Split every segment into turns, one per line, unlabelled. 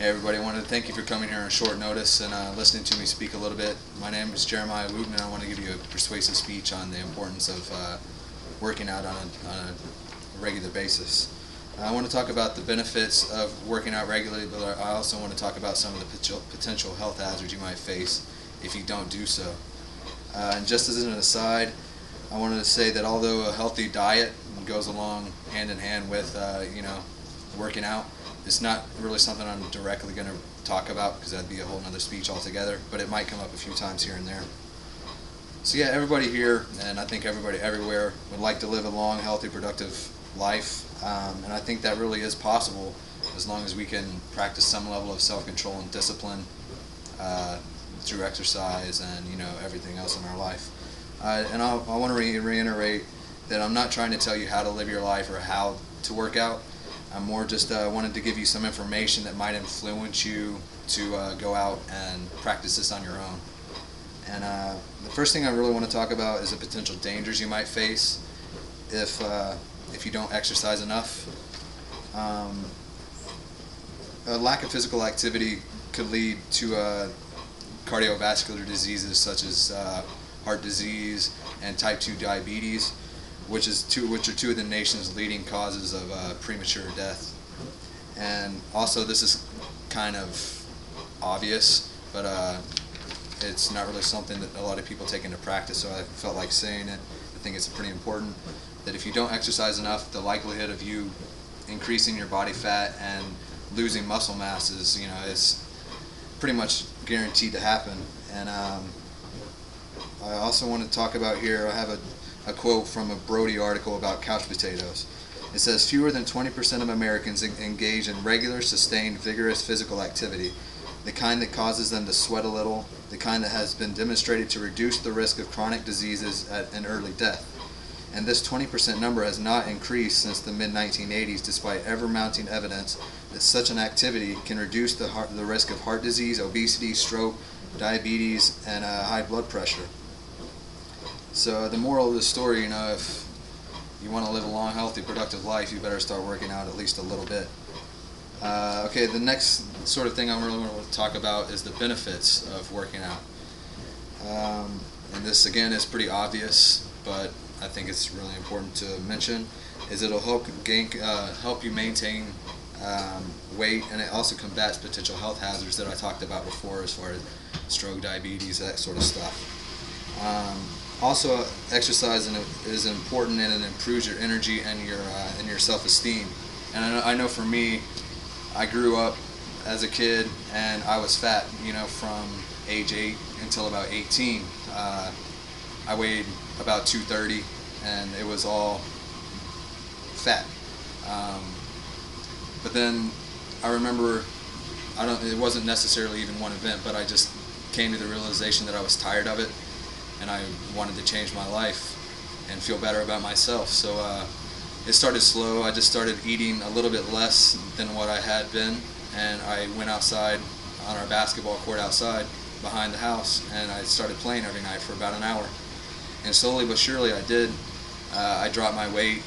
Hey everybody, I wanted to thank you for coming here on short notice and listening to me speak a little bit. My name is Jeremiah Wooten, and I want to give you a persuasive speech on the importance of working out on a regular basis. I want to talk about the benefits of working out regularly, but I also want to talk about some of the potential health hazards you might face if you don't do so. And just as an aside, I wanted to say that although a healthy diet goes along hand in hand with working out, it's not really something I'm directly going to talk about because that'd be a whole nother speech altogether, but it might come up a few times here and there. So yeah, everybody here, and I think everybody everywhere, would like to live a long, healthy, productive life, and I think that really is possible as long as we can practice some level of self-control and discipline through exercise and everything else in our life. And I want to reiterate that I'm not trying to tell you how to live your life or how to work out. I'm more just wanted to give you some information that might influence you to go out and practice this on your own. And the first thing I really want to talk about is the potential dangers you might face if you don't exercise enough. A lack of physical activity could lead to cardiovascular diseases such as heart disease and type 2 diabetes, which are two of the nation's leading causes of premature death. And also, this is kind of obvious, but it's not really something that a lot of people take into practice, so I felt like saying it. I think it's pretty important that if you don't exercise enough, the likelihood of you increasing your body fat and losing muscle mass is pretty much guaranteed to happen. And I also want to talk about here, I have a quote from a Brody article about couch potatoes. It says, fewer than 20% of Americans engage in regular, sustained, vigorous physical activity, the kind that causes them to sweat a little, the kind that has been demonstrated to reduce the risk of chronic diseases and early death. And this 20% number has not increased since the mid-1980s, despite ever-mounting evidence that such an activity can reduce the risk of heart disease, obesity, stroke, diabetes, and high blood pressure. So the moral of the story, if you want to live a long, healthy, productive life, you better start working out at least a little bit. Okay, the next sort of thing I really want to talk about is the benefits of working out. And this, again, is pretty obvious, but I think it's really important to mention, is it'll help you maintain weight, and it also combats potential health hazards that I talked about before as far as stroke, diabetes, that sort of stuff. Also, exercise is important, and it improves your energy and your self-esteem. And I know for me, I grew up as a kid and I was fat. From age 8 until about 18, I weighed about 230, and it was all fat. But then I remember, it wasn't necessarily even one event, but I just came to the realization that I was tired of it, and I wanted to change my life and feel better about myself. So it started slow. I just started eating a little bit less than what I had been, and I went outside on our basketball court outside behind the house, and I started playing every night for about an hour. And slowly but surely I did. I dropped my weight,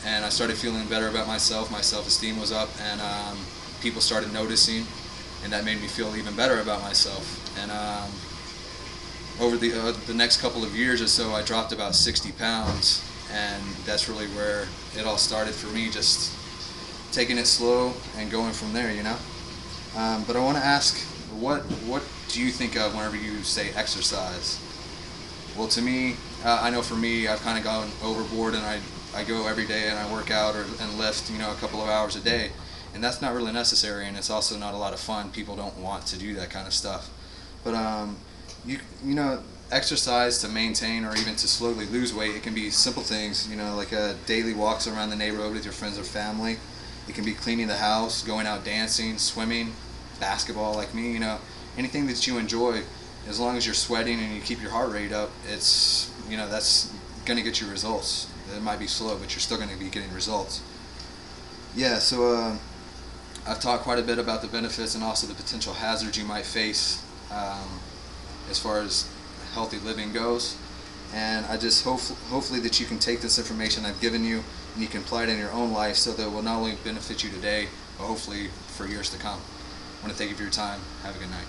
and I started feeling better about myself. My self-esteem was up, and people started noticing, and that made me feel even better about myself. And over the next couple of years or so, I dropped about 60 pounds, and that's really where it all started for me, just taking it slow and going from there, But I want to ask, what do you think of whenever you say exercise? Well, to me, I know for me, I've kind of gone overboard, and I go every day and I work out and lift, a couple of hours a day, and that's not really necessary, and it's also not a lot of fun. People don't want to do that kind of stuff. But exercise to maintain or even to slowly lose weight, it can be simple things, like daily walks around the neighborhood with your friends or family. It can be cleaning the house, going out dancing, swimming, basketball like me, anything that you enjoy. As long as you're sweating and you keep your heart rate up, it's, that's going to get you results. It might be slow, but you're still going to be getting results. Yeah, so I've talked quite a bit about the benefits and also the potential hazards you might face as far as healthy living goes. And I just hopefully that you can take this information I've given you and you can apply it in your own life, so that it will not only benefit you today, but hopefully for years to come. want to thank you for your time. Have a good night.